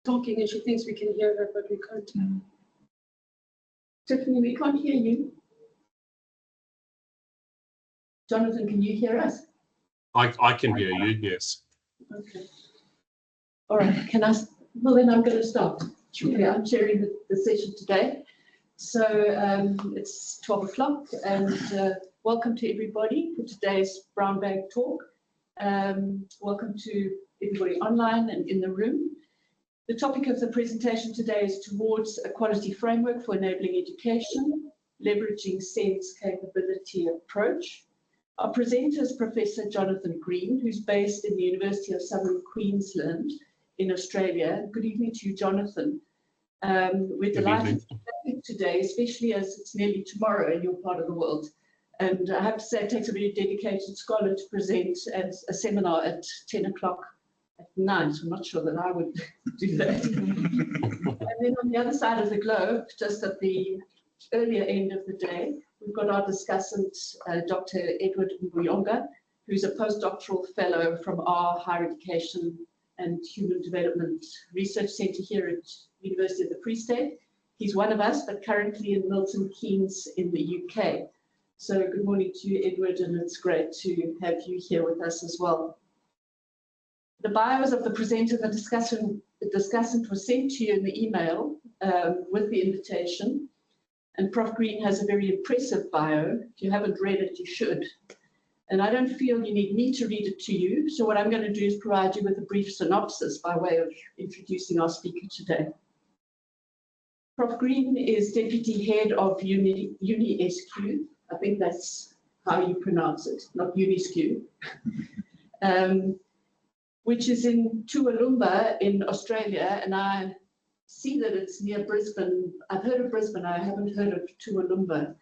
talking and she thinks we can hear her, but we can't. Tiffany, we can't hear you. Jonathan, can you hear us? I can hear you, yes. Okay. All right, well then I'm going to start. Okay, I'm chairing the session today. So it's 12 o'clock and welcome to everybody for today's Brown Bag Talk. Welcome to everybody online and in the room. The topic of the presentation today is towards a quality framework for enabling education, leveraging Sens capability approach. Our presenter is Professor Jonathan Green, who's based in the University of Southern Queensland in Australia. Good evening to you, Jonathan. We're delighted to have you today, especially as it's nearly tomorrow in your part of the world. And I have to say, it takes a very dedicated scholar to present at a seminar at 10 o'clock at night. I'm not sure that I would do that. And then on the other side of the globe, just at the earlier end of the day, we've got our discussant, Dr. Edward Mbuyonga, who's a postdoctoral fellow from our Higher Education and Human Development Research Centre here at University of the Free State. He's one of us, but currently in Milton Keynes in the UK. So good morning to you, Edward, and it's great to have you here with us as well. The bios of the presenter, the discussant was sent to you in the email with the invitation. And Prof Green has a very impressive bio. If you haven't read it, you should. And I don't feel you need me to read it to you. So what I'm going to do is provide you with a brief synopsis by way of introducing our speaker today. Prof Green is Deputy Head of UniSQ. I think that's how you pronounce it, not UniSQ, which is in Toowoomba in Australia. And I see that it's near Brisbane. I've heard of Brisbane, I haven't heard of Toowoomba.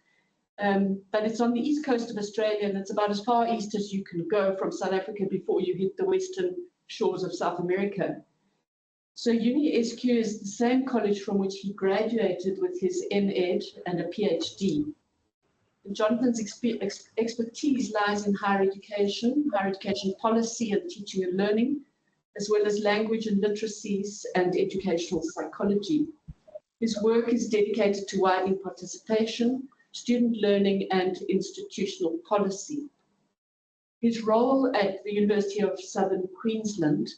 But it's on the east coast of Australia, and it's about as far east as you can go from South Africa before you hit the western shores of South America. So UniSQ is the same college from which he graduated with his MEd and a PhD. And Jonathan's expertise lies in higher education policy and teaching and learning, as well as language and literacies and educational psychology. His work is dedicated to widening participation, student learning, and institutional policy. His role at the University of Southern Queensland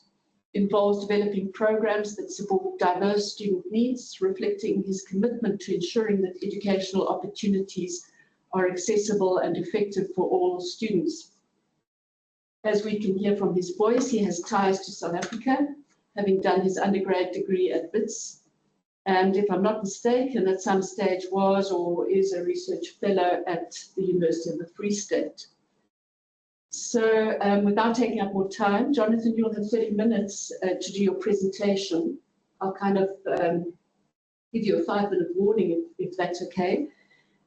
involves developing programs that support diverse student needs, reflecting his commitment to ensuring that educational opportunities are accessible and effective for all students. As we can hear from his voice, he has ties to South Africa, having done his undergrad degree at Wits, and if I'm not mistaken, at some stage was or is a research fellow at the University of the Free State. So without taking up more time, Jonathan, you'll have 30 minutes to do your presentation. I'll kind of give you a 5-minute warning if that's okay,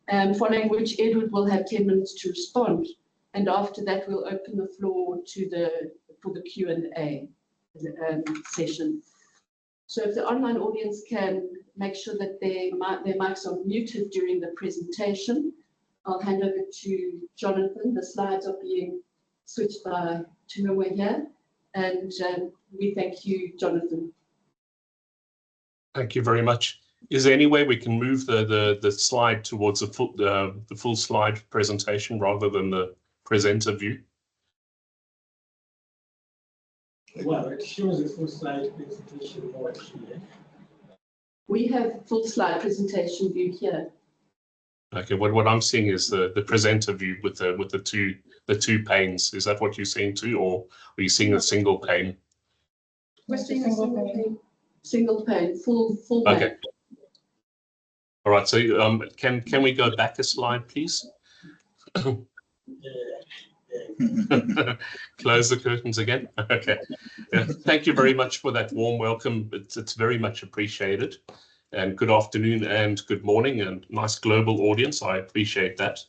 following which Edward will have 10 minutes to respond. And after that, we'll open the floor for the Q&A session. So if the online audience can make sure that their mics are muted during the presentation, I'll hand over to Jonathan. The slides are being switched by Chinua here. And we thank you, Jonathan. Thank you very much. Is there any way we can move the slide towards the full slide presentation rather than the presenter view? Well, it shows a full slide presentation more here. We have full slide presentation view here. Okay, what I'm seeing is the presenter view with the two panes. Is that what you're seeing too, or are you seeing a single pane? We're seeing a single pane. Single pane, full pane. Okay. All right. So can we go back a slide, please? Close the curtains again. Okay. Yeah. Thank you very much for that warm welcome. It's very much appreciated. And good afternoon and good morning, and nice global audience. I appreciate that.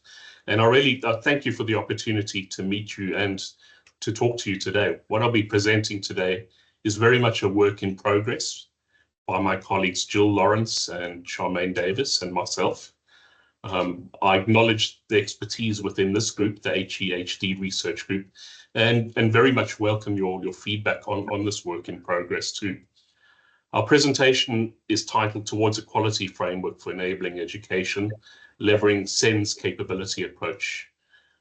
And I really thank you for the opportunity to meet you and to talk to you today. What I'll be presenting today is very much a work in progress by my colleagues Jill Lawrence and Charmaine Davis and myself. I acknowledge the expertise within this group, the SARChI-HEHD research group, and very much welcome your feedback on this work in progress too. Our presentation is titled Towards a Quality Framework for Enabling Education, Leveraging Sens Capability Approach.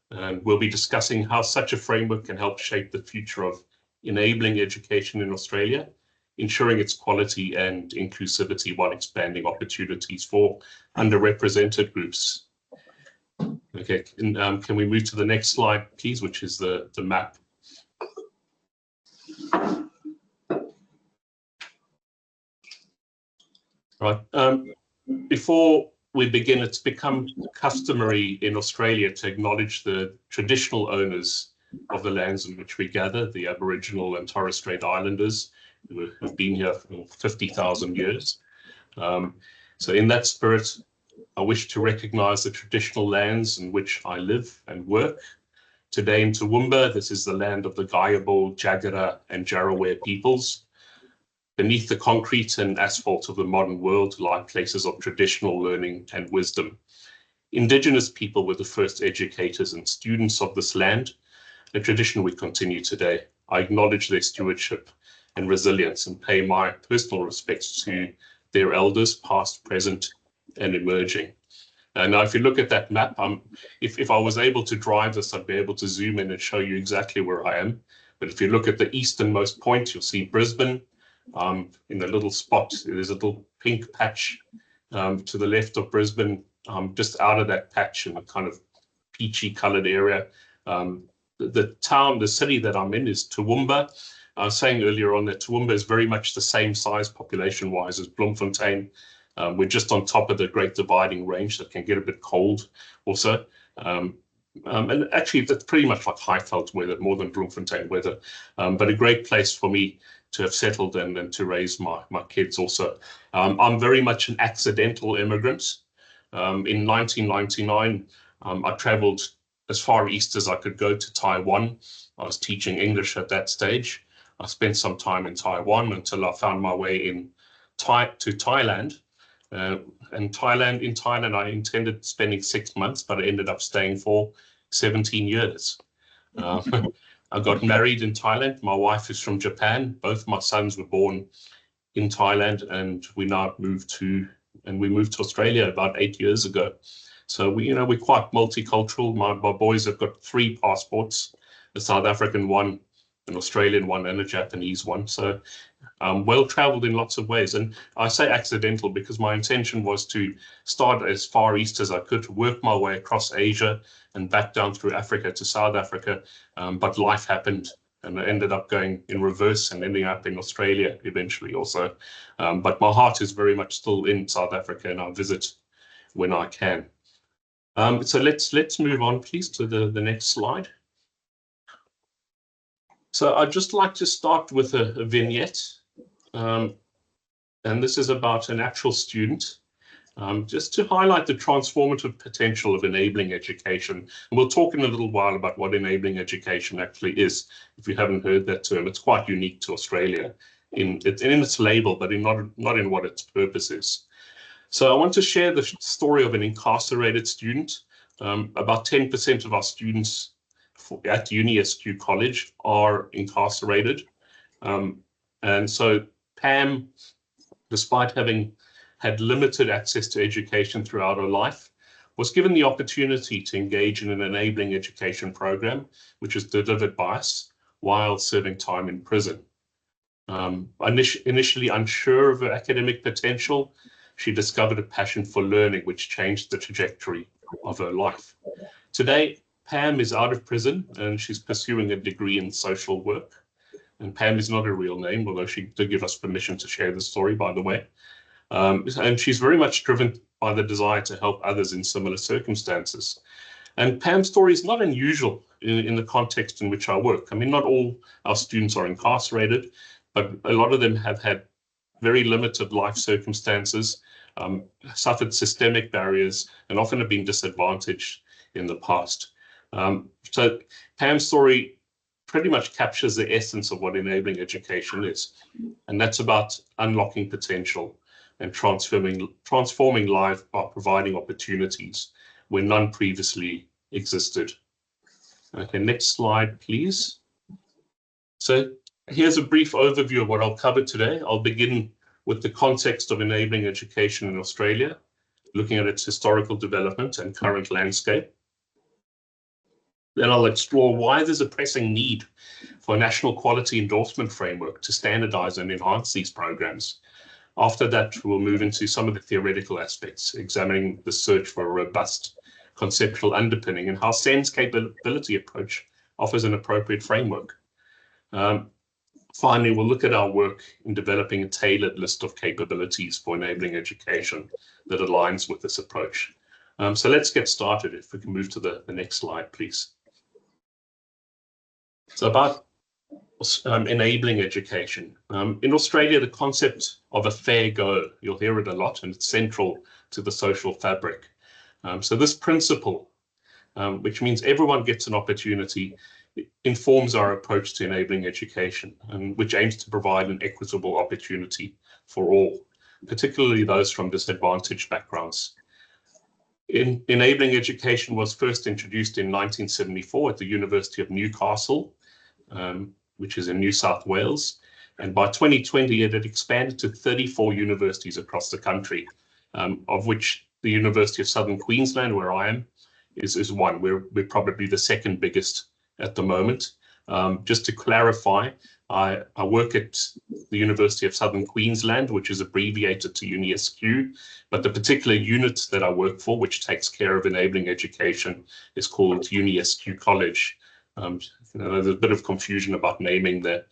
And we'll be discussing how such a framework can help shape the future of enabling education in Australia, ensuring its quality and inclusivity while expanding opportunities for underrepresented groups. Okay, can we move to the next slide, please, which is the map. Right. Before we begin, it's become customary in Australia to acknowledge the traditional owners of the lands in which we gather, the Aboriginal and Torres Strait Islanders, who have been here for 50,000 years. So in that spirit, I wish to recognise the traditional lands in which I live and work. Today in Toowoomba, this is the land of the Gayabo, Jagera and Jaraware peoples. Beneath the concrete and asphalt of the modern world lie places of traditional learning and wisdom. Indigenous people were the first educators and students of this land, a tradition we continue today. I acknowledge their stewardship and resilience and pay my personal respects to their elders, past, present, and emerging. Now, if you look at that map, if I was able to drive this, I'd be able to zoom in and show you exactly where I am. But if you look at the easternmost point, you'll see Brisbane. In the little spot, there's a little pink patch to the left of Brisbane. Just out of that patch in a kind of peachy coloured area. The city that I'm in is Toowoomba. I was saying earlier on that Toowoomba is very much the same size population-wise as Bloemfontein. We're just on top of the Great Dividing Range that can get a bit cold also. And actually, that's pretty much like Highveld weather, more than Bloemfontein weather. But a great place for me to have settled and to raise my kids also. I'm very much an accidental immigrant. In 1999, I travelled as far east as I could go to Taiwan. I was teaching English at that stage. I spent some time in Taiwan until I found my way to Thailand. In Thailand, I intended spending 6 months, but I ended up staying for 17 years. I got married in Thailand. My wife is from Japan. Both my sons were born in Thailand, and we moved to Australia about 8 years ago. So we're quite multicultural. My boys have got 3 passports: a South African one, an Australian one, and a Japanese one. So well-travelled in lots of ways. And I say accidental because my intention was to start as far east as I could, work my way across Asia and back down through Africa to South Africa. But life happened and I ended up going in reverse and ending up in Australia eventually also. But my heart is very much still in South Africa, and I visit when I can. So let's move on, please, to the next slide. So I'd just like to start with a vignette. And this is about an actual student, just to highlight the transformative potential of enabling education. And we'll talk in a little while about what enabling education actually is. If you haven't heard that term, it's quite unique to Australia in its label, but not in what its purpose is. So I want to share the story of an incarcerated student. About 10% of our students at UniSQ College are incarcerated. And so Pam, despite having had limited access to education throughout her life, was given the opportunity to engage in an enabling education program, which was delivered by us while serving time in prison. Initially unsure of her academic potential, she discovered a passion for learning, which changed the trajectory of her life. Today, Pam is out of prison and she's pursuing a degree in social work. And Pam is not a real name, although she did give us permission to share the story, by the way. And she's very much driven by the desire to help others in similar circumstances. And Pam's story is not unusual in the context in which I work. I mean, not all our students are incarcerated, but a lot of them have had very limited life circumstances, suffered systemic barriers, and often have been disadvantaged in the past. So Pam's story pretty much captures the essence of what enabling education is. And that's about unlocking potential and transforming life by providing opportunities where none previously existed. Okay, next slide, please. So here's a brief overview of what I'll cover today. I'll begin with the context of enabling education in Australia, looking at its historical development and current landscape. Then I'll explore why there's a pressing need for a national quality endorsement framework to standardize and enhance these programs. After that, we'll move into some of the theoretical aspects, examining the search for a robust conceptual underpinning and how Sens' capability approach offers an appropriate framework. Finally, we'll look at our work in developing a tailored list of capabilities for enabling education that aligns with this approach. So let's get started. If we can move to the next slide, please. So about enabling education. In Australia, the concept of a fair go, you'll hear it a lot, and it's central to the social fabric. So this principle, which means everyone gets an opportunity, informs our approach to enabling education, and which aims to provide an equitable opportunity for all, particularly those from disadvantaged backgrounds. Enabling education was first introduced in 1974 at the University of Newcastle, which is in New South Wales. And by 2020, it had expanded to 34 universities across the country, of which the University of Southern Queensland, where I am, is one. We're probably the second biggest at the moment. Just to clarify, I work at the University of Southern Queensland, which is abbreviated to UniSQ, but the particular unit that I work for, which takes care of enabling education, is called UniSQ College. There's a bit of confusion about naming there.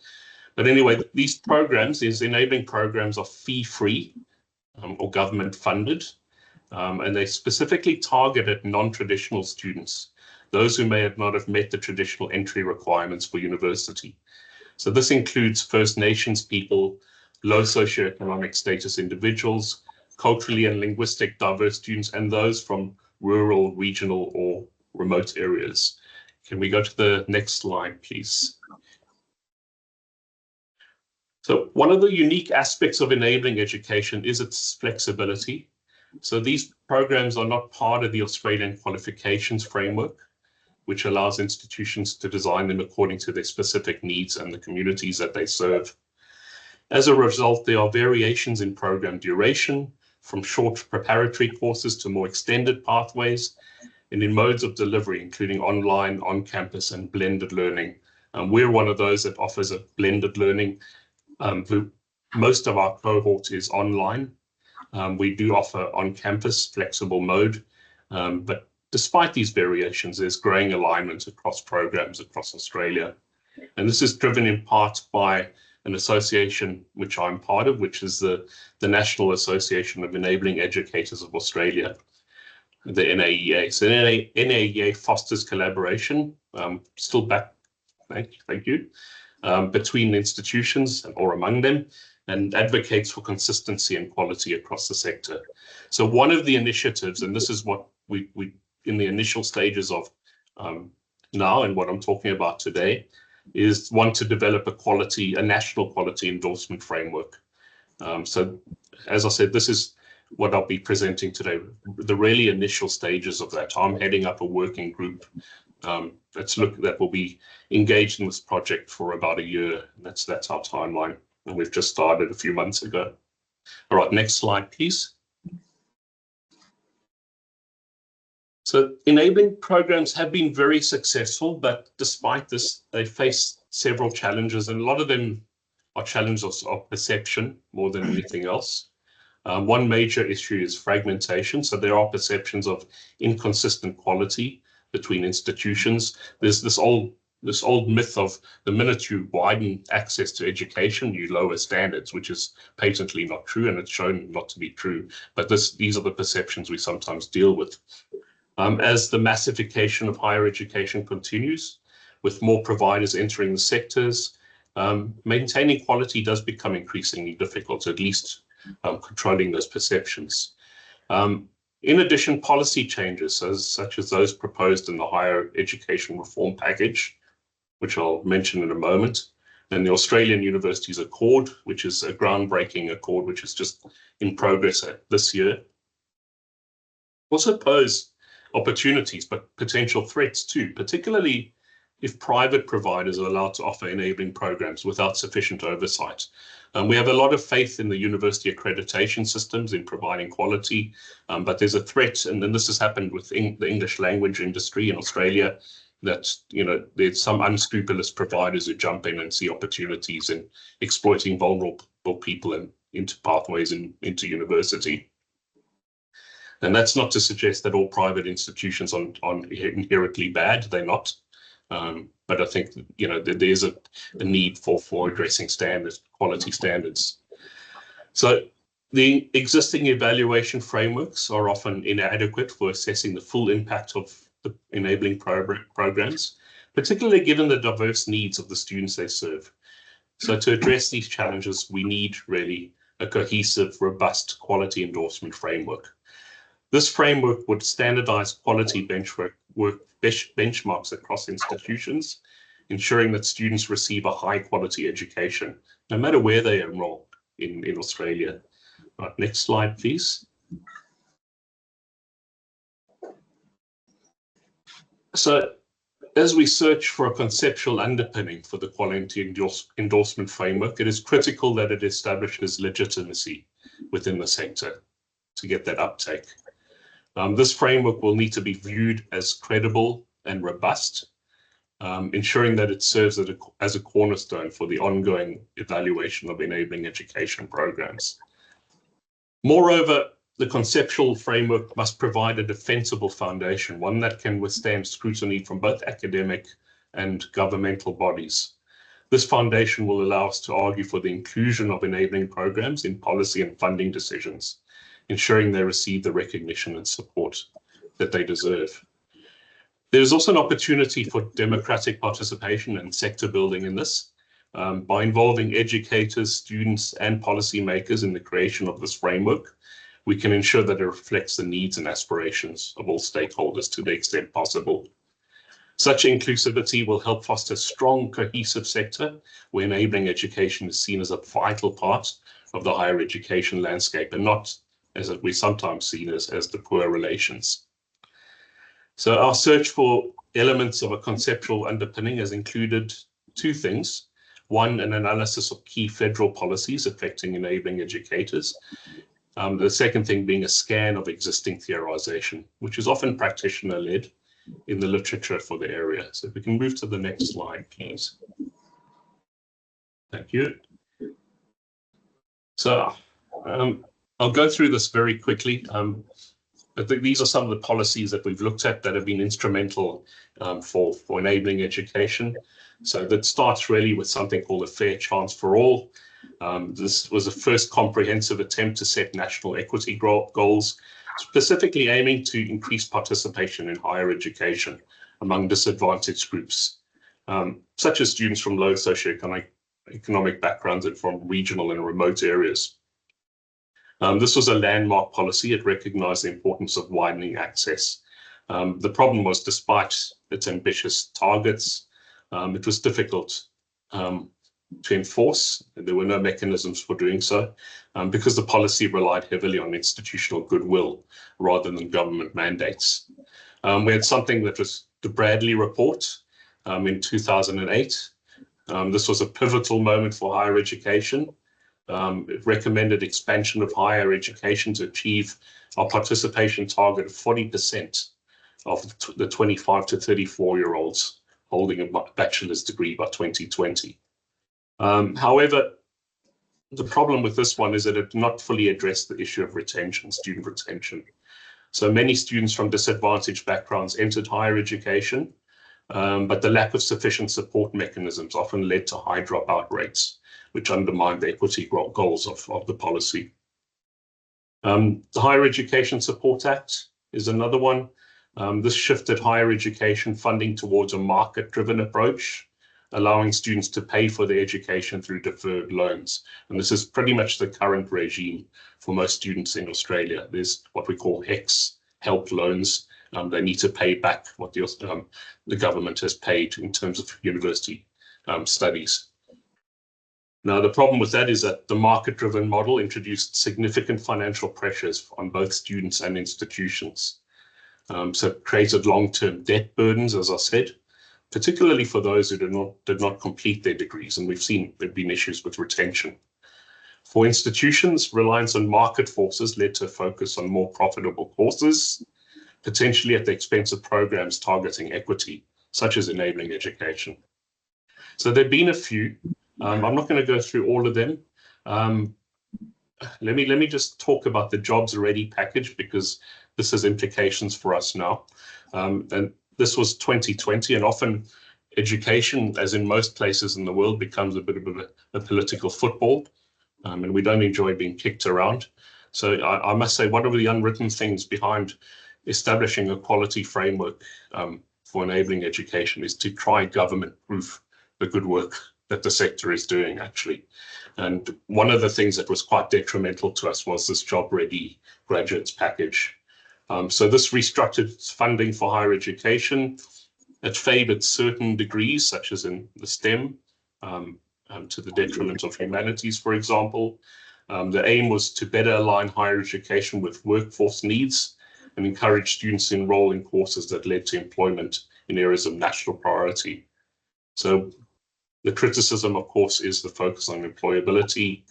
But anyway, these programs, these enabling programs, are fee-free or government-funded, and they specifically target at non-traditional students, those who may not have met the traditional entry requirements for university. So this includes First Nations people, low socioeconomic status individuals, culturally and linguistic diverse students, and those from rural, regional, or remote areas. Can we go to the next slide, please? So one of the unique aspects of enabling education is its flexibility. So these programs are not part of the Australian qualifications framework, which allows institutions to design them according to their specific needs and the communities that they serve. As a result, there are variations in program duration, from short preparatory courses to more extended pathways, and in modes of delivery, including online, on-campus, and blended learning. We're one of those that offers a blended learning. Most of our cohort is online. We do offer on-campus flexible mode, but despite these variations, there's growing alignment across programs across Australia. And this is driven in part by an association which I'm part of, which is the National Association of Enabling Educators of Australia, the NAEA. So NAEA fosters collaboration, still back, thank you, between institutions or among them, and advocates for consistency and quality across the sector. So one of the initiatives, and this is what we in the initial stages of now and what I'm talking about today, is one to develop a national quality endorsement framework. So as I said, this is what I'll be presenting today, the really initial stages of that. I'm heading up a working group that will be engaged in this project for about a year. That's our timeline, and we've just started a few months ago. All right, next slide, please. So enabling programs have been very successful, but despite this, they face several challenges, and a lot of them are challenges of perception more than anything else. One major issue is fragmentation. So there are perceptions of inconsistent quality between institutions. There's this old myth of the minute you widen access to education, you lower standards, which is patently not true, and it's shown not to be true. But these are the perceptions we sometimes deal with. As the massification of higher education continues, with more providers entering the sectors, maintaining quality does become increasingly difficult, at least controlling those perceptions. In addition, policy changes, such as those proposed in the Higher Education Reform Package, which I'll mention in a moment, and the Australian Universities Accord, which is a groundbreaking accord, which is just in progress this year, also pose opportunities, but potential threats too, particularly if private providers are allowed to offer enabling programs without sufficient oversight. We have a lot of faith in the university accreditation systems in providing quality, but there's a threat, and then this has happened with the English language industry in Australia, that there's some unscrupulous providers who jump in and see opportunities in exploiting vulnerable people and into pathways into university. And that's not to suggest that all private institutions are inherently bad. They're not. But I think there's a need for addressing quality standards. So the existing evaluation frameworks are often inadequate for assessing the full impact of the enabling programs, particularly given the diverse needs of the students they serve. So to address these challenges, we need really a cohesive, robust quality endorsement framework. This framework would standardize quality benchmarks across institutions, ensuring that students receive a high quality education, no matter where they enroll in Australia. Right, next slide, please. So as we search for a conceptual underpinning for the quality endorsement framework, it is critical that it establishes legitimacy within the sector to get that uptake. This framework will need to be viewed as credible and robust, ensuring that it serves as a cornerstone for the ongoing evaluation of enabling education programs. Moreover, the conceptual framework must provide a defensible foundation, one that can withstand scrutiny from both academic and governmental bodies. This foundation will allow us to argue for the inclusion of enabling programs in policy and funding decisions, ensuring they receive the recognition and support that they deserve. There is also an opportunity for democratic participation and sector building in this. By involving educators, students, and policymakers in the creation of this framework, we can ensure that it reflects the needs and aspirations of all stakeholders to the extent possible. Such inclusivity will help foster a strong, cohesive sector where enabling education is seen as a vital part of the higher education landscape and not, as we sometimes see, as the poor relations. So our search for elements of a conceptual underpinning has included two things. One, an analysis of key federal policies affecting enabling educators. The second thing being a scan of existing theorization, which is often practitioner-led in the literature for the area. So if we can move to the next slide, please. Thank you. So I'll go through this very quickly. I think these are some of the policies that we've looked at that have been instrumental for enabling education. So that starts really with something called a fair chance for all. This was the first comprehensive attempt to set national equity goals, specifically aiming to increase participation in higher education among disadvantaged groups, such as students from low socioeconomic backgrounds and from regional and remote areas. This was a landmark policy. It recognized the importance of widening access. The problem was, despite its ambitious targets, it was difficult to enforce. There were no mechanisms for doing so because the policy relied heavily on institutional goodwill rather than government mandates. We had something that was the Bradley Report in 2008. This was a pivotal moment for higher education. It recommended expansion of higher education to achieve our participation target of 40% of the 25 to 34-year-olds holding a bachelor's degree by 2020. However, the problem with this one is that it did not fully address the issue of retention, student retention. So many students from disadvantaged backgrounds entered higher education, but the lack of sufficient support mechanisms often led to high dropout rates, which undermined the equity goals of the policy. The Higher Education Support Act is another one. This shifted higher education funding towards a market-driven approach, allowing students to pay for their education through deferred loans. And this is pretty much the current regime for most students in Australia. There's what we call HECS, help loans. They need to pay back what the government has paid in terms of university studies. Now, the problem with that is that the market-driven model introduced significant financial pressures on both students and institutions. So it created long-term debt burdens, as I said, particularly for those who did not complete their degrees. And we've seen there have been issues with retention. For institutions, reliance on market forces led to a focus on more profitable courses, potentially at the expense of programs targeting equity, such as enabling education. So there have been a few. I'm not going to go through all of them. Let me just talk about the Jobs Ready package, because this has implications for us now. And this was 2020, and often education, as in most places in the world, becomes a bit of a political football, and we don't enjoy being kicked around. So I must say, one of the unwritten things behind establishing a quality framework for enabling education is to try government-proof the good work that the sector is doing, actually. And one of the things that was quite detrimental to us was this Job Ready graduates package. So this restructured funding for higher education. It favored certain degrees, such as in the STEM, to the detriment of humanities, for example. The aim was to better align higher education with workforce needs and encourage students to enroll in courses that led to employment in areas of national priority. So the criticism, of course, is the focus on employability,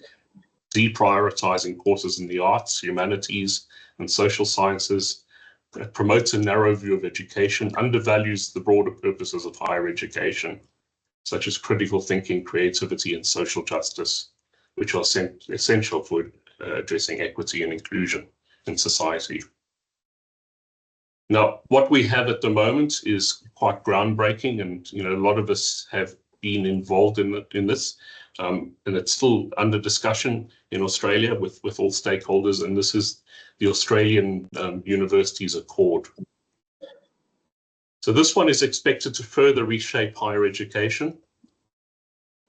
deprioritizing courses in the arts, humanities, and social sciences. It promotes a narrow view of education, undervalues the broader purposes of higher education, such as critical thinking, creativity, and social justice, which are essential for addressing equity and inclusion in society. Now, what we have at the moment is quite groundbreaking, and a lot of us have been involved in this, and it's still under discussion in Australia with all stakeholders, and this is the Australian Universities Accord. So this one is expected to further reshape higher education.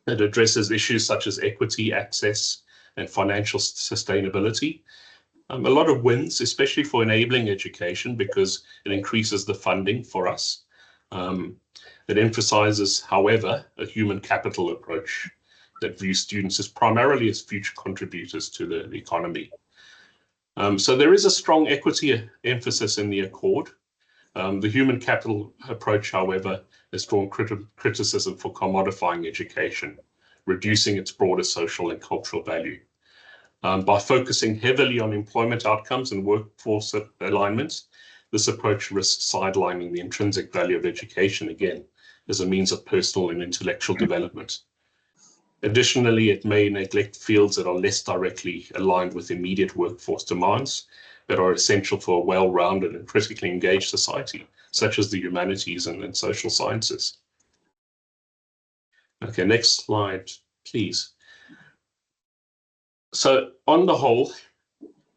It addresses issues such as equity, access, and financial sustainability. A lot of wins, especially for enabling education, because it increases the funding for us. It emphasizes, however, a human capital approach that views students as primarily as future contributors to the economy. So there is a strong equity emphasis in the Accord. The human capital approach, however, has drawn criticism for commodifying education, reducing its broader social and cultural value. By focusing heavily on employment outcomes and workforce alignments, this approach risks sidelining the intrinsic value of education again as a means of personal and intellectual development. Additionally, it may neglect fields that are less directly aligned with immediate workforce demands that are essential for a well-rounded and critically engaged society, such as the humanities and social sciences. Okay, next slide, please. So on the whole,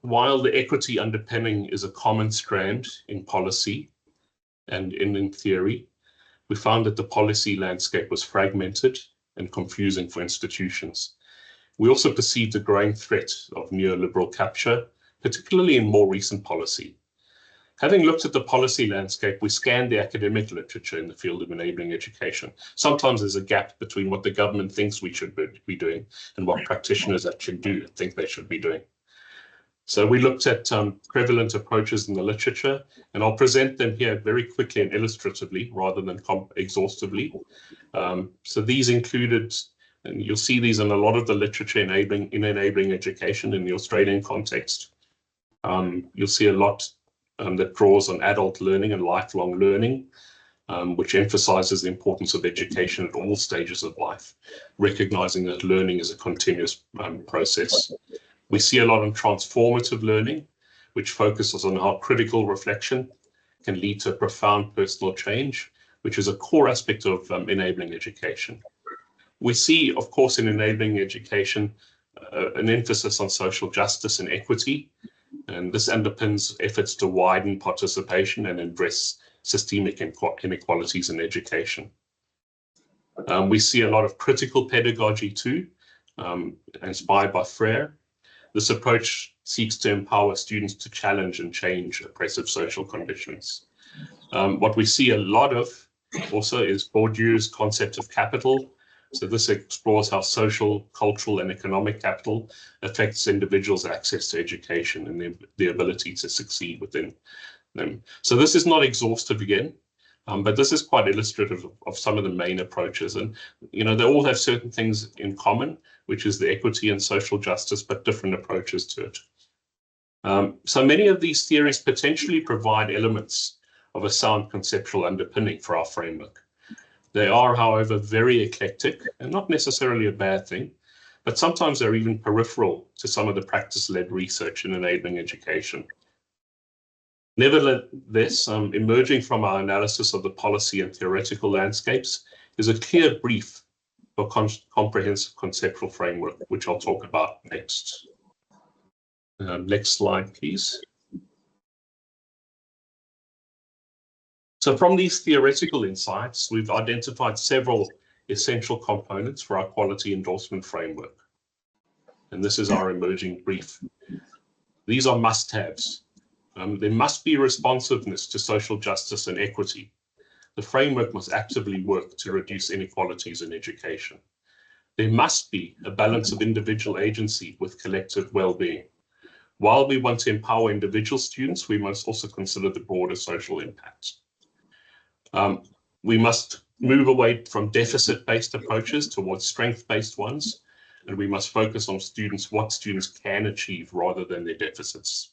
while the equity underpinning is a common strand in policy and in theory, we found that the policy landscape was fragmented and confusing for institutions. We also perceived a growing threat of neoliberal capture, particularly in more recent policy. Having looked at the policy landscape, we scanned the academic literature in the field of enabling education. Sometimes there's a gap between what the government thinks we should be doing and what practitioners actually do and think they should be doing. So we looked at prevalent approaches in the literature, and I'll present them here very quickly and illustratively rather than exhaustively. So these included, and you'll see these in a lot of the literature in enabling education in the Australian context. You'll see a lot that draws on adult learning and lifelong learning, which emphasizes the importance of education at all stages of life, recognizing that learning is a continuous process. We see a lot on transformative learning, which focuses on how critical reflection can lead to profound personal change, which is a core aspect of enabling education. We see, of course, in enabling education, an emphasis on social justice and equity, and this underpins efforts to widen participation and address systemic inequalities in education. We see a lot of critical pedagogy too, inspired by Freire. This approach seeks to empower students to challenge and change oppressive social conditions. What we see a lot of also is Bourdieu's concept of capital. So this explores how social, cultural, and economic capital affects individuals' access to education and the ability to succeed within them. So this is not exhaustive again, but this is quite illustrative of some of the main approaches. And, they all have certain things in common, which is the equity and social justice, but different approaches to it. So many of these theories potentially provide elements of a sound conceptual underpinning for our framework. They are, however, very eclectic and not necessarily a bad thing, but sometimes they're even peripheral to some of the practice-led research in enabling education. Nevertheless, emerging from our analysis of the policy and theoretical landscapes is a clear brief for comprehensive conceptual framework, which I'll talk about next. Next slide, please. So from these theoretical insights, we've identified several essential components for our quality endorsement framework. And this is our emerging brief. These are must-haves. There must be responsiveness to social justice and equity. The framework must actively work to reduce inequalities in education. There must be a balance of individual agency with collective well-being. While we want to empower individual students, we must also consider the broader social impacts. We must move away from deficit-based approaches towards strength-based ones, and we must focus on what students can achieve rather than their deficits.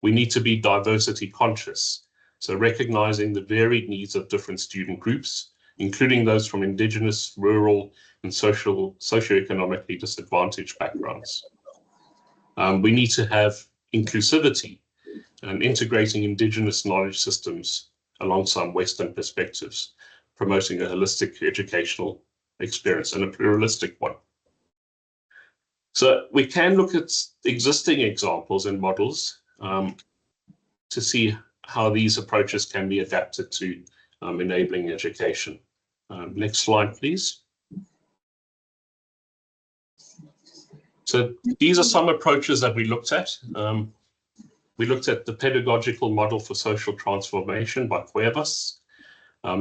We need to be diversity conscious, so recognizing the varied needs of different student groups, including those from indigenous, rural, and socioeconomically disadvantaged backgrounds. We need to have inclusivity and integrating indigenous knowledge systems alongside Western perspectives, promoting a holistic educational experience and a pluralistic one. So we can look at existing examples and models to see how these approaches can be adapted to enabling education. Next slide, please. So these are some approaches that we looked at. We looked at the pedagogical model for social transformation by Cuevas.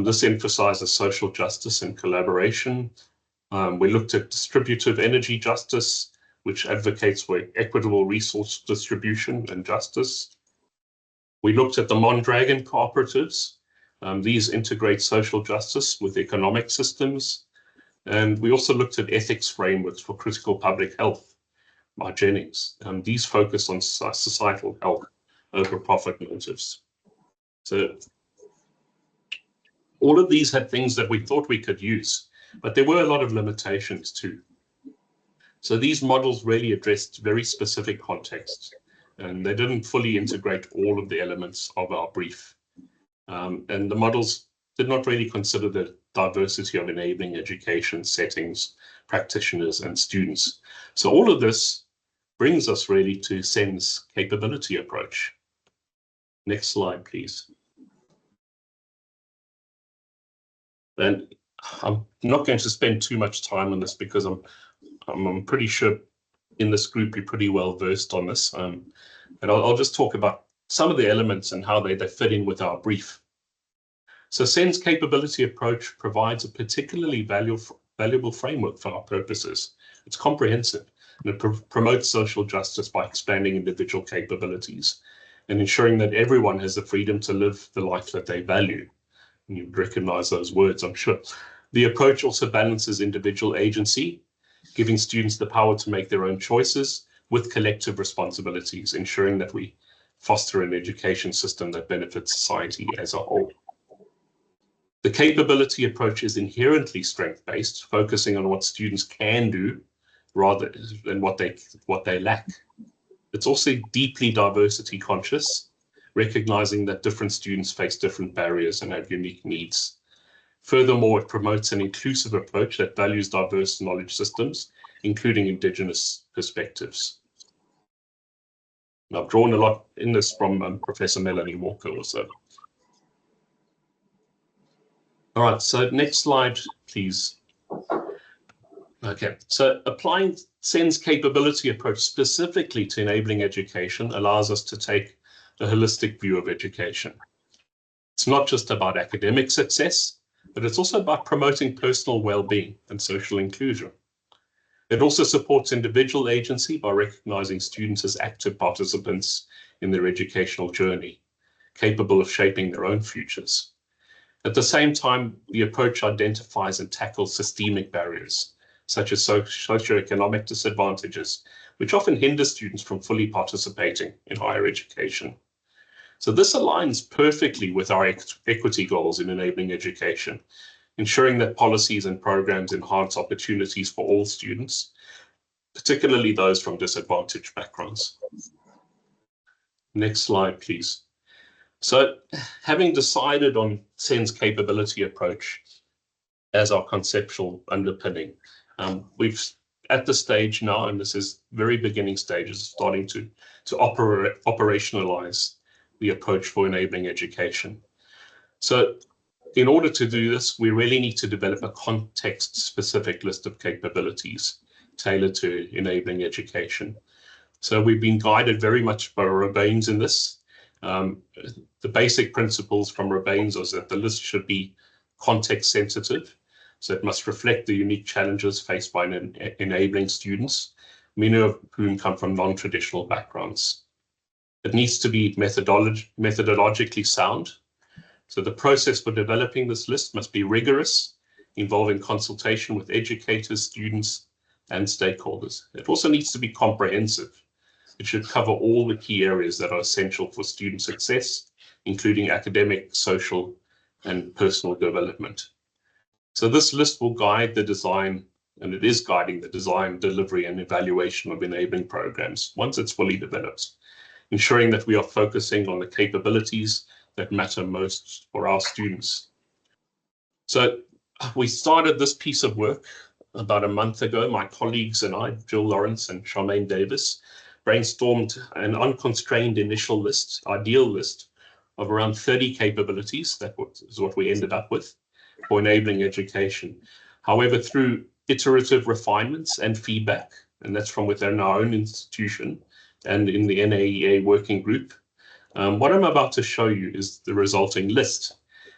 This emphasizes social justice and collaboration. We looked at distributive energy justice, which advocates for equitable resource distribution and justice. We looked at the Mondragon cooperatives. These integrate social justice with economic systems. And we also looked at ethics frameworks for critical public health by Jennings. These focus on societal health over profit motives. So all of these had things that we thought we could use, but there were a lot of limitations too. So these models really addressed very specific contexts, and they didn't fully integrate all of the elements of our brief. And the models did not really consider the diversity of enabling education settings, practitioners, and students. So all of this brings us really to Sens' capability approach. Next slide, please. And I'm not going to spend too much time on this because I'm pretty sure in this group you're pretty well versed on this. And I'll just talk about some of the elements and how they fit in with our brief. So Sens' capability approach provides a particularly valuable framework for our purposes. It's comprehensive and it promotes social justice by expanding individual capabilities and ensuring that everyone has the freedom to live the life that they value. And you recognize those words, I'm sure. The approach also balances individual agency, giving students the power to make their own choices with collective responsibilities, ensuring that we foster an education system that benefits society as a whole. The capability approach is inherently strength-based, focusing on what students can do rather than what they lack. It's also deeply diversity conscious, recognizing that different students face different barriers and have unique needs. Furthermore, it promotes an inclusive approach that values diverse knowledge systems, including indigenous perspectives. And I've drawn a lot in this from Professor Melanie Walker also. All right, so next slide, please. Okay, so applying Sens' capability approach specifically to enabling education allows us to take a holistic view of education. It's not just about academic success, but it's also about promoting personal well-being and social inclusion. It also supports individual agency by recognizing students as active participants in their educational journey, capable of shaping their own futures. At the same time, the approach identifies and tackles systemic barriers such as socioeconomic disadvantages, which often hinder students from fully participating in higher education. So this aligns perfectly with our equity goals in enabling education, ensuring that policies and programs enhance opportunities for all students, particularly those from disadvantaged backgrounds. Next slide, please. So having decided on Sens capability approach as our conceptual underpinning, we've at the stage now, and this is very beginning stages, starting to operationalize the approach for enabling education. So in order to do this, we really need to develop a context-specific list of capabilities tailored to enabling education. So we've been guided very much by Rebaine's in this. The basic principles from Rebaine's is that the list should be context sensitive. So it must reflect the unique challenges faced by enabling students, many of whom come from non-traditional backgrounds. It needs to be methodologically sound. So the process for developing this list must be rigorous, involving consultation with educators, students, and stakeholders. It also needs to be comprehensive. It should cover all the key areas that are essential for student success, including academic, social, and personal development. So this list will guide the design, and it is guiding the design, delivery, and evaluation of enabling programs once it's fully developed, ensuring that we are focusing on the capabilities that matter most for our students. So we started this piece of work about a month ago. My colleagues and I, Jill Lawrence and Charmaine Davis, brainstormed an unconstrained initial list, ideal list of around 30 capabilities. That is what we ended up with for enabling education. However, through iterative refinements and feedback, and that's from within our own institution and in the NAEA working group, what I'm about to show you is the resulting list,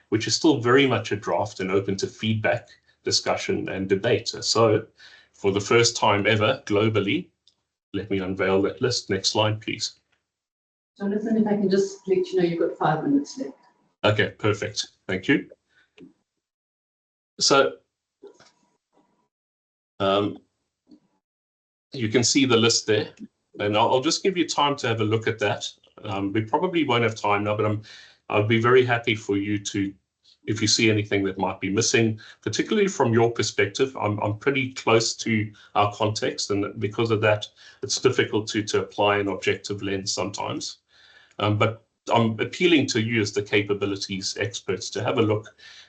which is still very much a draft and open to feedback, discussion, and debate. So for the first time ever globally, let me unveil that list. Next slide, please. Jonathan, if I can just let you know you've got 5 minutes left. Okay, perfect. Thank you. So you can see the list there, and I'll just give you time to have a look at that. We probably won't have time now, but I'd be very happy for you to, if you see anything that might be missing, particularly from your perspective. I'm pretty close to our context, and because of that, it's difficult to apply an objective lens sometimes. But I'm appealing to you as the capabilities experts to have a look.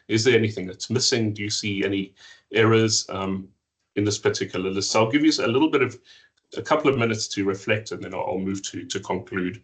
Is there anything that's missing? Do you see any errors in this particular list? So I'll give you a couple of minutes to reflect, and then I'll move to conclude.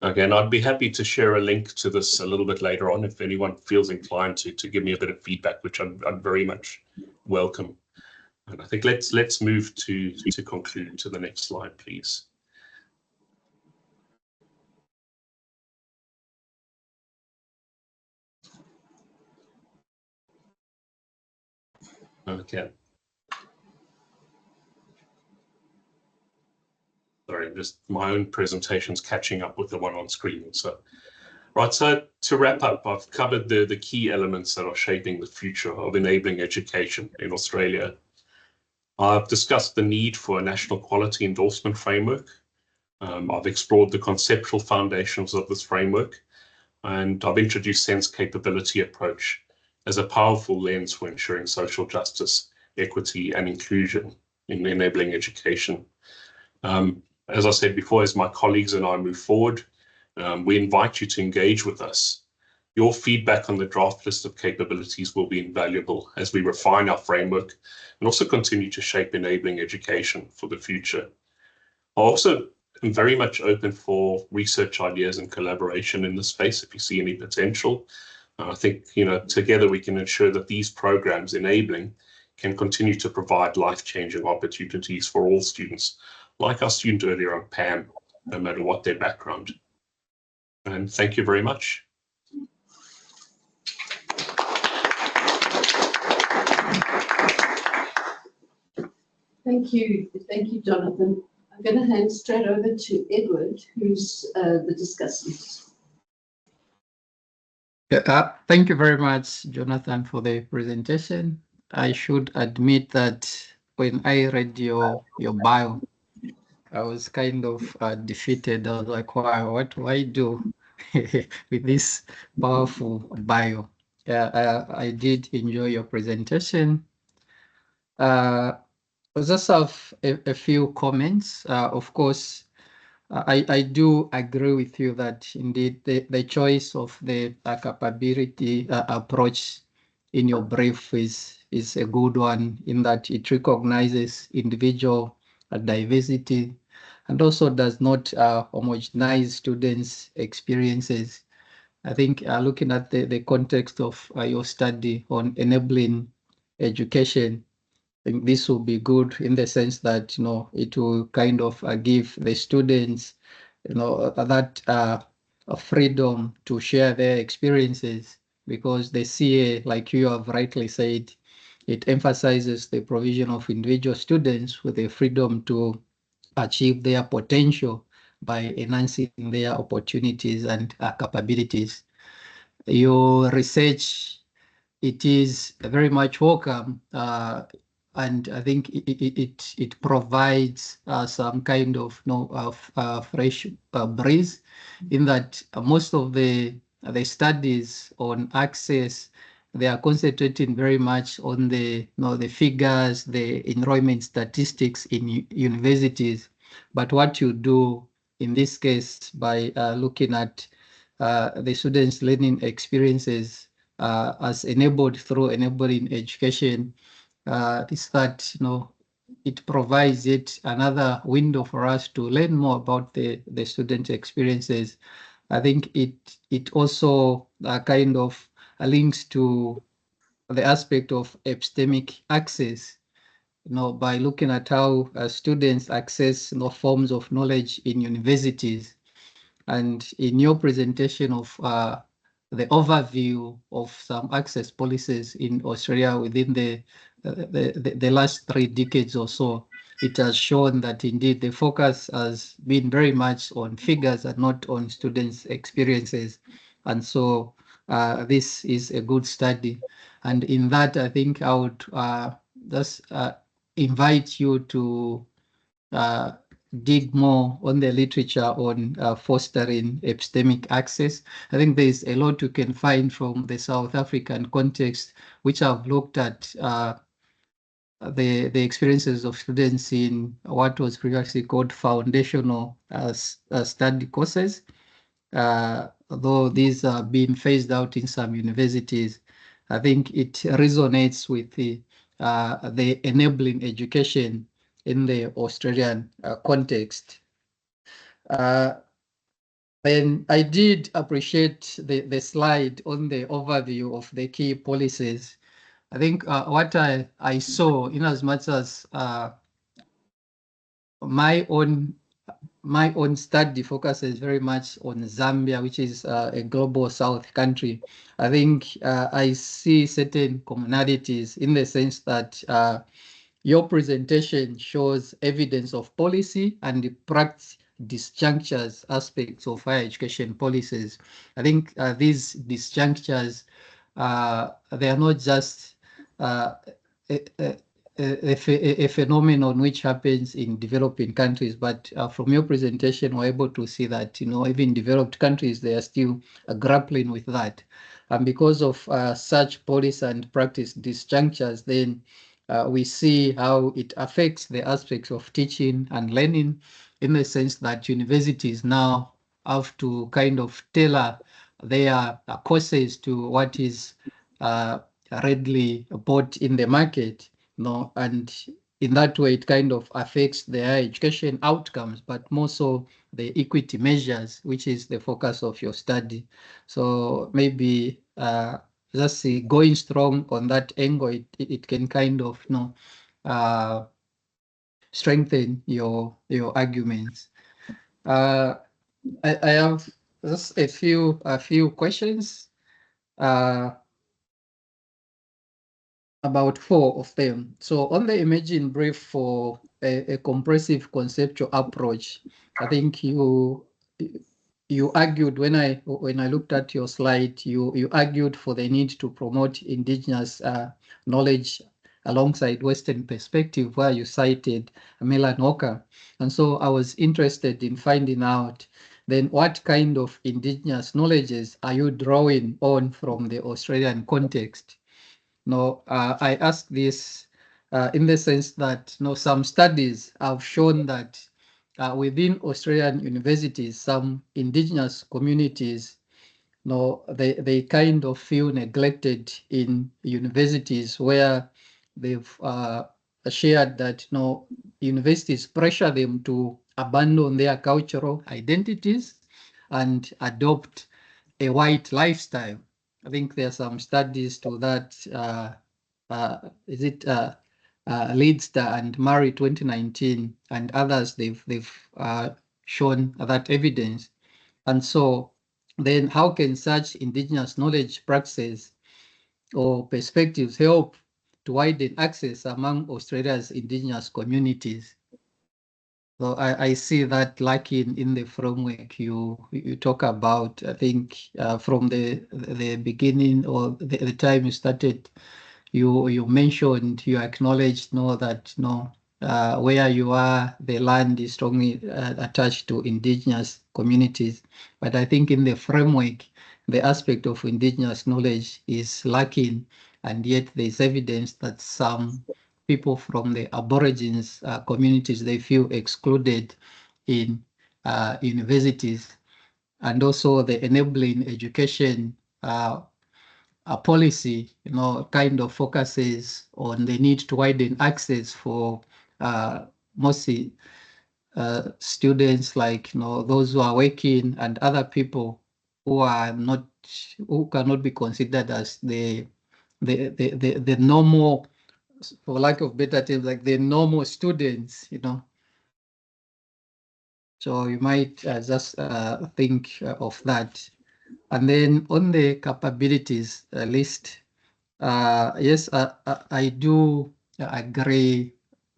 Again, I'd be happy to share a link to this a little bit later on if anyone feels inclined to give me a bit of feedback, which I'd very much welcome. And I think let's move to conclude to the next slide, please. Okay. Sorry, just my own presentation's catching up with the one on screen. So, right, so to wrap up, I've covered the key elements that are shaping the future of enabling education in Australia. I've discussed the need for a national quality endorsement framework. I've explored the conceptual foundations of this framework, and I've introduced Sens capability approach as a powerful lens for ensuring social justice, equity, and inclusion in enabling education. As I said before, as my colleagues and I move forward, we invite you to engage with us. Your feedback on the draft list of capabilities will be invaluable as we refine our framework and also continue to shape enabling education for the future. I also am very much open for research ideas and collaboration in this space if you see any potential. I think, together we can ensure that these programs enabling can continue to provide life-changing opportunities for all students, like our student earlier on, Pam, no matter what their background. And thank you very much. Thank you, Jonathan. I'm going to hand straight over to Edward, who's the discussant. Thank you very much, Jonathan, for the presentation. I should admit that when I read your bio, I was kind of defeated. I was like, wow, what do I do with this powerful bio? I did enjoy your presentation. I just have a few comments. Of course, I do agree with you that indeed the choice of the capability approach in your brief is a good one, in that it recognizes individual diversity and also does not homogenize students' experiences. I think looking at the context of your study on enabling education, I think this will be good in the sense that, it will kind of give the students, that a freedom to share their experiences, because the CA, like you have rightly said, it emphasizes the provision of individual students with the freedom to achieve their potential by enhancing their opportunities and capabilities. Your research, it is very much welcome, and I think it provides some kind of fresh breeze, in that most of the studies on access, they are concentrating very much on the the figures, the enrollment statistics in universities. But what you do in this case by looking at the students' learning experiences as enabled through enabling education, is that it provides yet another window for us to learn more about the student experiences. I think it also kind of links to the aspect of epistemic access, by looking at how students access forms of knowledge in universities. And in your presentation of the overview of some access policies in Australia within the last 3 decades or so, it has shown that indeed the focus has been very much on figures and not on students' experiences. And so this is a good study. And in that, I think I would just invite you to dig more on the literature on fostering epistemic access. I think there's a lot you can find from the South African context, which have looked at the experiences of students in what was previously called foundational study courses, though these are being phased out in some universities. I think it resonates with the enabling education in the Australian context. And I did appreciate the slide on the overview of the key policies. I think what I saw, in as much as my own study focuses very much on Zambia, which is a global South country, I think I see certain commonalities, in the sense that your presentation shows evidence of policy and the practice disjunctures aspects of higher education policies. I think these disjunctures, they are not just a phenomenon which happens in developing countries, but from your presentation, we're able to see that, even developed countries, they are still grappling with that. And because of such policy and practice disjunctures, then we see how it affects the aspects of teaching and learning, in the sense that universities now have to kind of tailor their courses to what is readily bought in the market, and in that way it kind of affects their education outcomes, but more so the equity measures, which is the focus of your study. So maybe just see, going strong on that angle, it can kind of strengthen your arguments. I have just a few questions, about 4 of them. So on the imaging brief for a comprehensive conceptual approach, I think you argued, when I looked at your slide, you argued for the need to promote indigenous knowledge alongside Western perspective, where you cited Milan Walker. And so I was interested in finding out then what kind of indigenous knowledges are you drawing on from the Australian context? I ask this in the sense that some studies have shown that within Australian universities, some indigenous communities, they kind of feel neglected in universities, where they've shared that universities pressure them to abandon their cultural identities and adopt a white lifestyle. I think there are some studies to that. Is it Leadster and Murray 2019 and others? They've shown that evidence. And so then how can such indigenous knowledge practices or perspectives help to widen access among Australia's indigenous communities? So I see that lacking in the framework you talk about. I think from the beginning, or the time you started, you mentioned, you acknowledged that where you are, the land is strongly attached to indigenous communities. But I think in the framework, the aspect of indigenous knowledge is lacking, and yet there's evidence that some people from the Aborigines communities, they feel excluded in universities. And also the enabling education policy, kind of focuses on the need to widen access for mostly students, like those who are working and other people who cannot be considered as the normal, for lack of better terms, like the normal students, So you might just think of that. And then on the capabilities list, yes, I do agree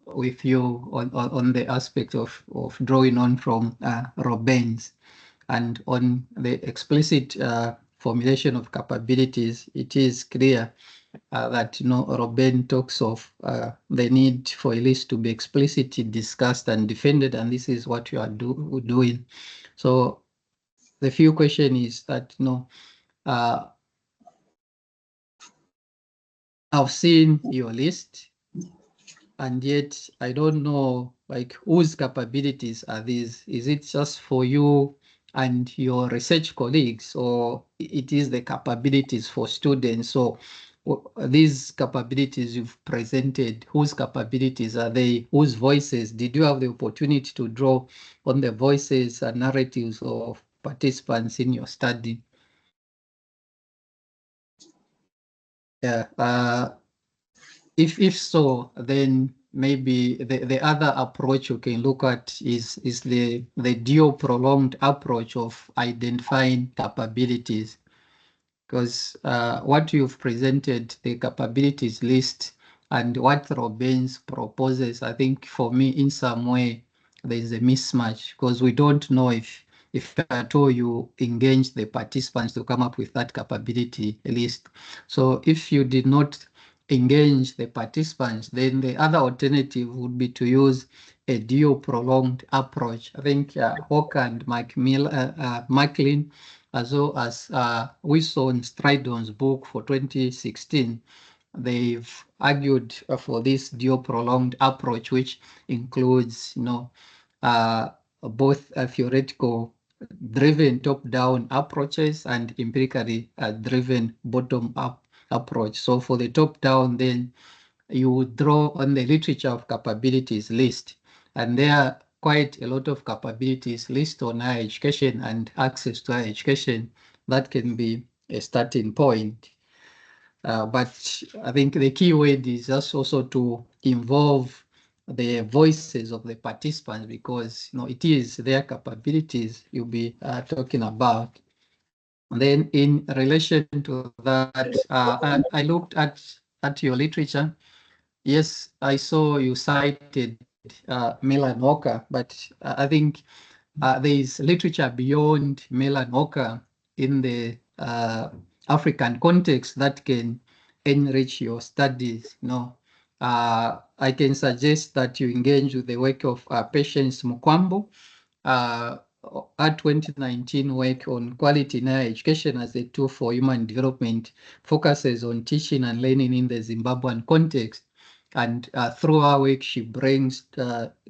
with you on the aspect of drawing on from Robben's, and on the explicit formulation of capabilities. It is clear that Robben talks of the need for a list to be explicitly discussed and defended, and this is what you are doing. So the few question is that I've seen your list, and yet I don't know whose capabilities are these. Is it just for you and your research colleagues, or it is the capabilities for students? So these capabilities you've presented, whose capabilities are they? Whose voices? Did you have the opportunity to draw on the voices and narratives of participants in your study? Yeah. If so, then maybe the other approach you can look at is the dual prolonged approach of identifying capabilities, because what you've presented, the capabilities list, and what Robben's proposes, I think for me in some way there's a mismatch, because we don't know if at all you engage the participants to come up with that capability list. So if you did not engage the participants, then the other alternative would be to use a dual prolonged approach. I think Hawker and Macklin, as well as we saw in Stridon's book for 2016, they've argued for this dual prolonged approach, which includes both theoretical driven top-down approaches and empirically driven bottom-up approach. So for the top-down, then you would draw on the literature of capabilities list, and there are quite a lot of capabilities list on higher education and access to higher education. That can be a starting point. But I think the key word is just also to involve the voices of the participants, because it is their capabilities you'll be talking about. And then in relation to that, I looked at your literature. Yes, I saw you cited Milan Walker, but I think there is literature beyond Milan Walker in the African context that can enrich your studies. I can suggest that you engage with the work of Patience Mukwambo. Our 2019 work on quality in higher education as a tool for human development focuses on teaching and learning in the Zimbabwean context. And through our work, she brings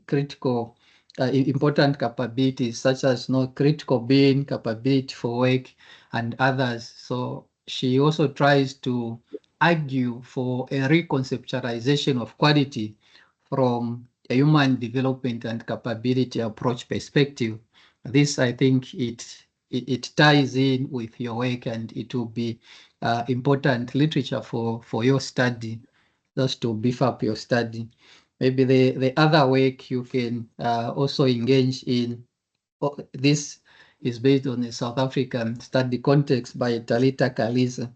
critical important capabilities such as critical being, capability for work, and others. So she also tries to argue for a reconceptualization of quality from a human development and capability approach perspective. This, I think, it ties in with your work, and it will be important literature for your study, just to beef up your study. Maybe the other work you can also engage in, this is based on a South African study context by Talita Kaliza,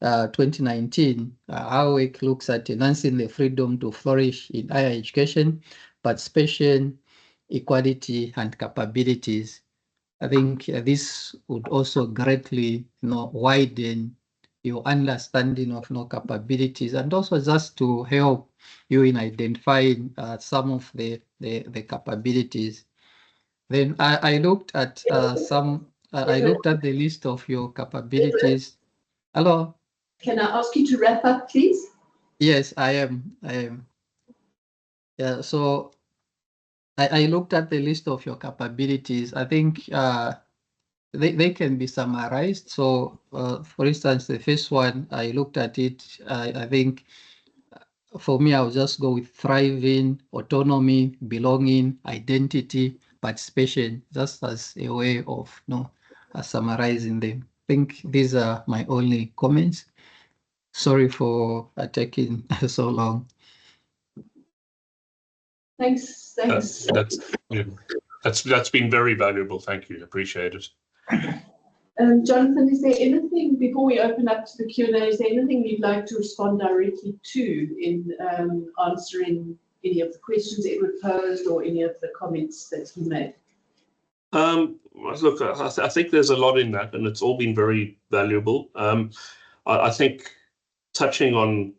2019. Our work looks at enhancing the freedom to flourish in higher education, participation, equality, and capabilities. I think this would also greatly widen your understanding of capabilities, and also just to help you in identifying some of the capabilities. Then I looked at I looked at the list of your capabilities. Hello? Can I ask you to wrap up, please? Yes, I am. Yeah, so I looked at the list of your capabilities. I think they can be summarized. So, for instance, the first one, I looked at it. I think for me, I'll just go with thriving, autonomy, belonging, identity, participation, just as a way of summarizing them. I think these are my only comments. Sorry for taking so long. Thanks. That's been very valuable. Thank you. Appreciate it. Jonathan, is there anything, before we open up to the Q&A, is there anything you'd like to respond directly to in answering any of the questions Edward posed or any of the comments that he made? Look, I think there's a lot in that, and it's all been very valuable. I think touching on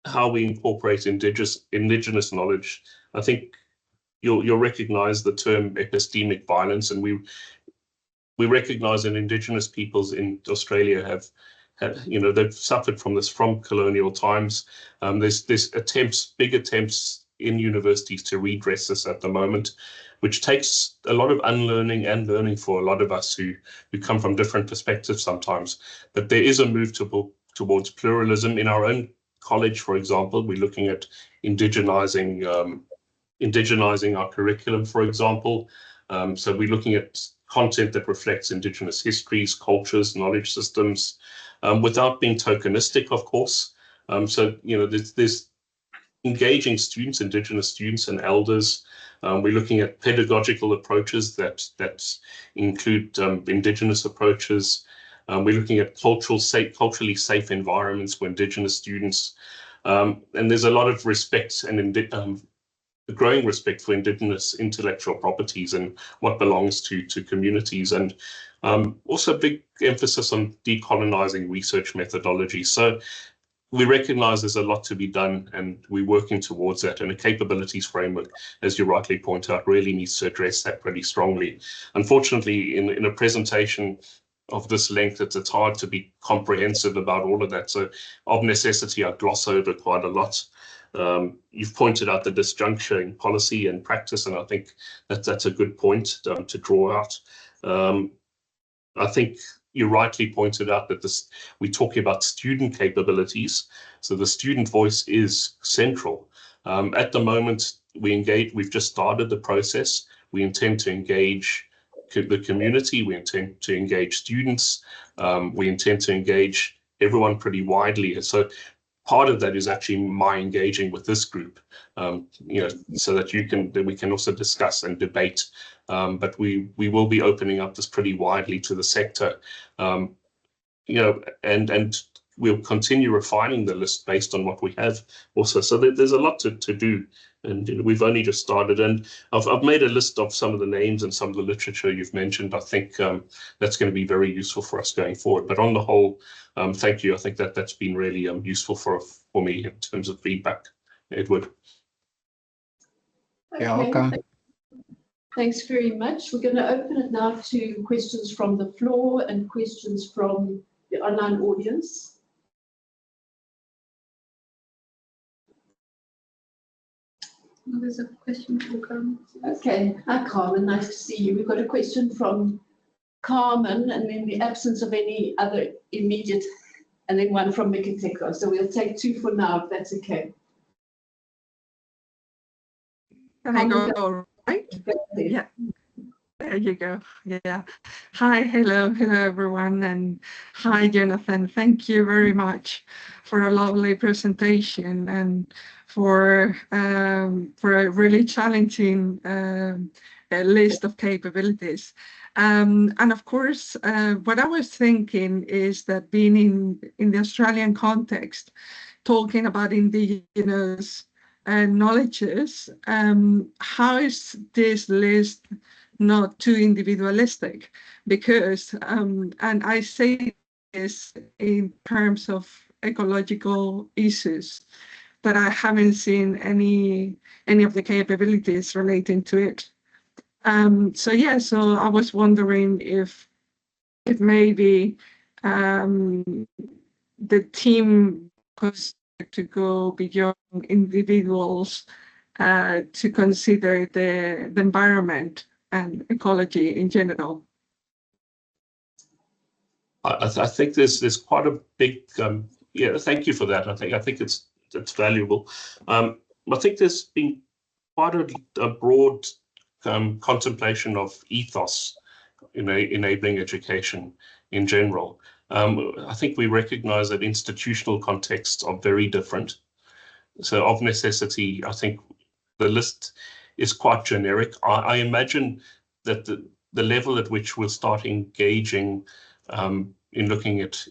how we incorporate indigenous knowledge, I think you'll recognize the term epistemic violence, and we recognize that indigenous peoples in Australia have they've suffered from this from colonial times. There's big attempts in universities to redress this at the moment, which takes a lot of unlearning and learning for a lot of us who come from different perspectives sometimes. But there is a move towards pluralism. In our own college, for example, we're looking at indigenizing our curriculum, for example. So we're looking at content that reflects indigenous histories, cultures, knowledge systems, without being tokenistic, of course. So there's engaging students, indigenous students and elders. We're looking at pedagogical approaches that include indigenous approaches. We're looking at culturally safe environments for indigenous students. And there's a lot of respect and growing respect for indigenous intellectual properties and what belongs to communities, and also a big emphasis on decolonizing research methodology. So we recognize there's a lot to be done, and we're working towards that. And a capabilities framework, as you rightly point out, really needs to address that pretty strongly. Unfortunately, in a presentation of this length, it's hard to be comprehensive about all of that. So of necessity, I gloss over quite a lot. You've pointed out the disjuncture in policy and practice, and I think that's a good point to draw out. I think you rightly pointed out that we're talking about student capabilities, so the student voice is central. At the moment, we've just started the process. We intend to engage the community, we intend to engage students, we intend to engage everyone pretty widely. So part of that is actually my engaging with this group, so that we can also discuss and debate. But we will be opening up this pretty widely to the sector, and we'll continue refining the list based on what we have also. So there's a lot to do, and we've only just started. And I've made a list of some of the names and some of the literature you've mentioned. I think that's going to be very useful for us going forward. But on the whole, thank you. I think that's been really useful for me in terms of feedback, Edward. Okay. Yeah, okay. Thanks very much. We're going to open it now to questions from the floor and questions from the online audience. There's a question from Carmen. Okay. Hi, Carmen. Nice to see you. We've got a question from Carmen, and in the absence of any other immediate, and then one from Mikiteko. So we'll take two for now, if that's okay. Can I go right? Yeah. There you go. Yeah. Hi, hello everyone, and hi Jonathan. Thank you very much for a lovely presentation and for a really challenging list of capabilities. And of course, what I was thinking is that being in the Australian context, talking about indigenous knowledges, how is this list not too individualistic? Because, and I say this in terms of ecological issues, but I haven't seen any of the capabilities relating to it. So I was wondering if maybe the team was to go beyond individuals to consider the environment and ecology in general. I think there's quite a big thank you for that. I think it's valuable. I think there's been quite a broad contemplation of ethos in enabling education in general. I think we recognize that institutional contexts are very different. So of necessity, I think the list is quite generic. I imagine that the level at which we'll start engaging in looking at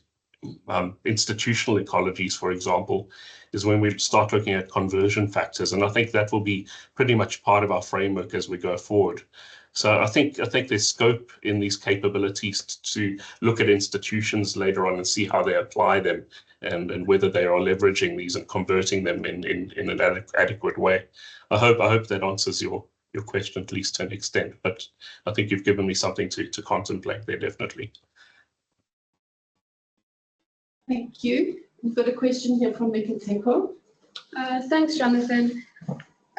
institutional ecologies, for example, is when we start looking at conversion factors. And I think that will be pretty much part of our framework as we go forward. So I think there's scope in these capabilities to look at institutions later on and see how they apply them and whether they are leveraging these and converting them in an adequate way. I hope that answers your question, at least to an extent, but I think you've given me something to contemplate there, definitely. Thank you. We've got a question here from Mikiteko. Thanks, Jonathan.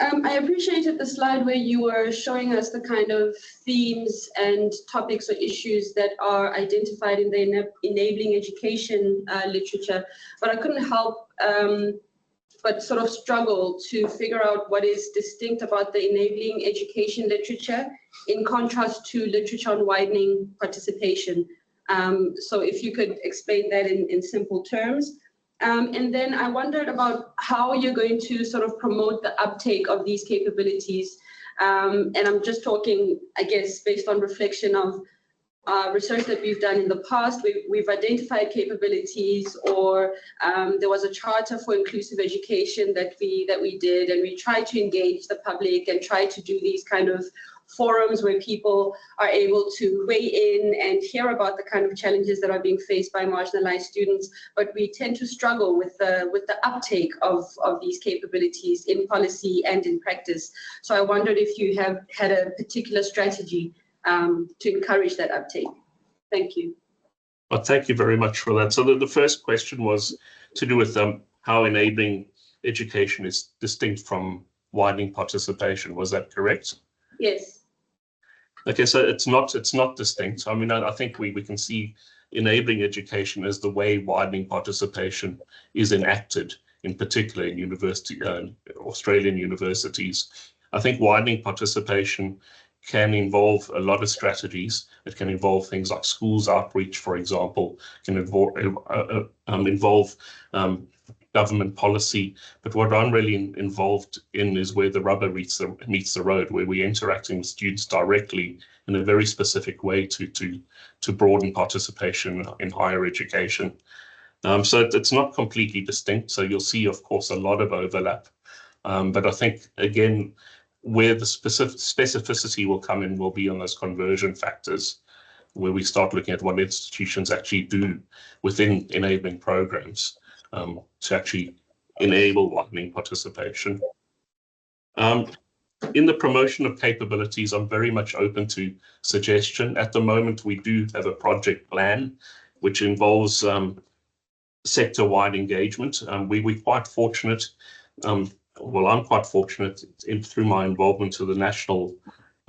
I appreciated the slide where you were showing us the kind of themes and topics or issues that are identified in the enabling education literature, but I couldn't help but sort of struggle to figure out what is distinct about the enabling education literature in contrast to literature on widening participation. So if you could explain that in simple terms. And then I wondered about how you're going to sort of promote the uptake of these capabilities. And I'm just talking, I guess, based on reflection of research that we've done in the past. We've identified capabilities, or there was a charter for inclusive education that we did, and we tried to engage the public and try to do these kind of forums where people are able to weigh in and hear about the kind of challenges that are being faced by marginalized students, but we tend to struggle with the uptake of these capabilities in policy and in practice. So I wondered if you have had a particular strategy to encourage that uptake. Thank you. Well, thank you very much for that. So the first question was to do with how enabling education is distinct from widening participation. Was that correct? Yes. Okay, so it's not distinct. I mean, I think we can see enabling education as the way widening participation is enacted, in particular in Australian universities. I think widening participation can involve a lot of strategies. It can involve things like schools outreach, for example, can involve government policy. But what I'm really involved in is where the rubber meets the road, where we're interacting with students directly in a very specific way to broaden participation in higher education. So it's not completely distinct. So you'll see, of course, a lot of overlap. But I think, again, where the specificity will come in will be on those conversion factors, where we start looking at what institutions actually do within enabling programs to actually enable widening participation. In the promotion of capabilities, I'm very much open to suggestion. At the moment, we do have a project plan, which involves sector-wide engagement. We're quite fortunate. Well, I'm quite fortunate through my involvement with the National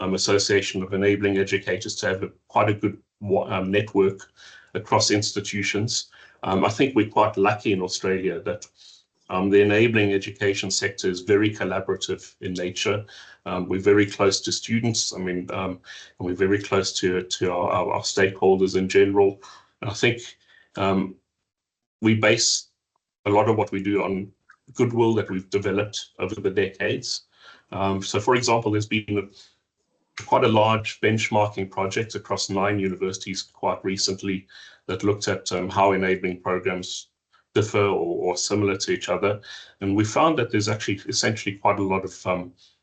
Association of Enabling Educators to have quite a good network across institutions. I think we're quite lucky in Australia that the enabling education sector is very collaborative in nature. We're very close to students. I mean, and we're very close to our stakeholders in general. And I think we base a lot of what we do on goodwill that we've developed over the decades. So, for example, there's been quite a large benchmarking project across 9 universities quite recently that looked at how enabling programs differ or similar to each other. And we found that there's actually essentially quite a lot of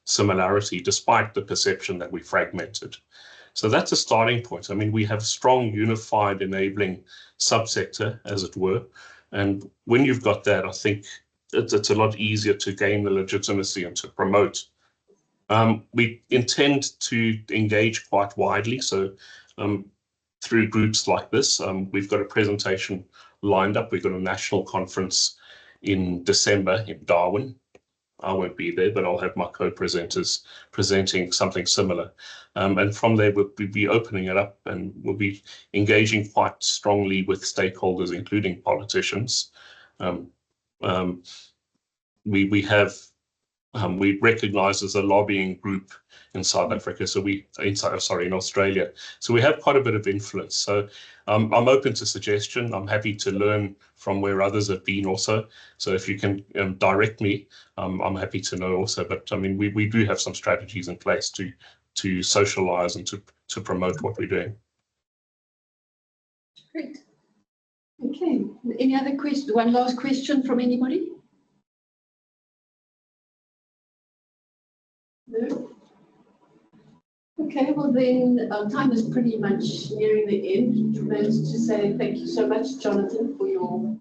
similarity, despite the perception that we fragmented. So that's a starting point. I mean, we have a strong unified enabling subsector, as it were. And when you've got that, I think it's a lot easier to gain the legitimacy and to promote. We intend to engage quite widely. So through groups like this, we've got a presentation lined up. We've got a national conference in December in Darwin. I won't be there, but I'll have my co-presenters presenting something similar. And from there, we'll be opening it up, and we'll be engaging quite strongly with stakeholders, including politicians. We recognise as a lobbying group in South Africa, in Australia. So we have quite a bit of influence. So I'm open to suggestion. I'm happy to learn from where others have been also. So if you can direct me, I'm happy to know also. But I mean, we do have some strategies in place to socialise and to promote what we're doing. Great. Okay. Any other question? One last question from anybody? No? Okay, well then time is pretty much nearing the end. It remains to say thank you so much, Jonathan, for your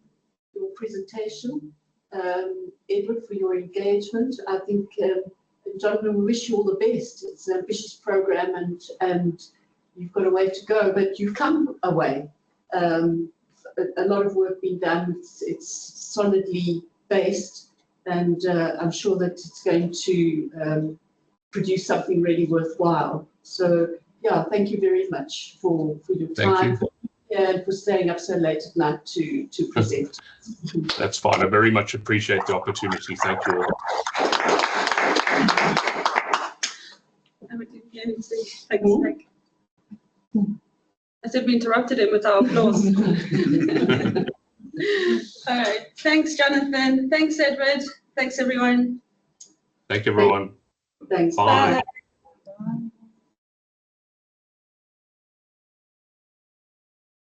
presentation. Edward, for your engagement. I think, Jonathan, we wish you all the best. It's an ambitious program and you've got a way to go, but you've come a way. A lot of work being done. It's solidly based, and I'm sure that it's going to produce something really worthwhile. So yeah, thank you very much for your time. And for staying up so late at night to present. That's fine. I very much appreciate the opportunity. Thank you all. I said we interrupted him with our applause. All right. Thanks, Jonathan. Thanks, Edward. Thanks, everyone. Thank you, everyone. Thanks. Bye. Bye.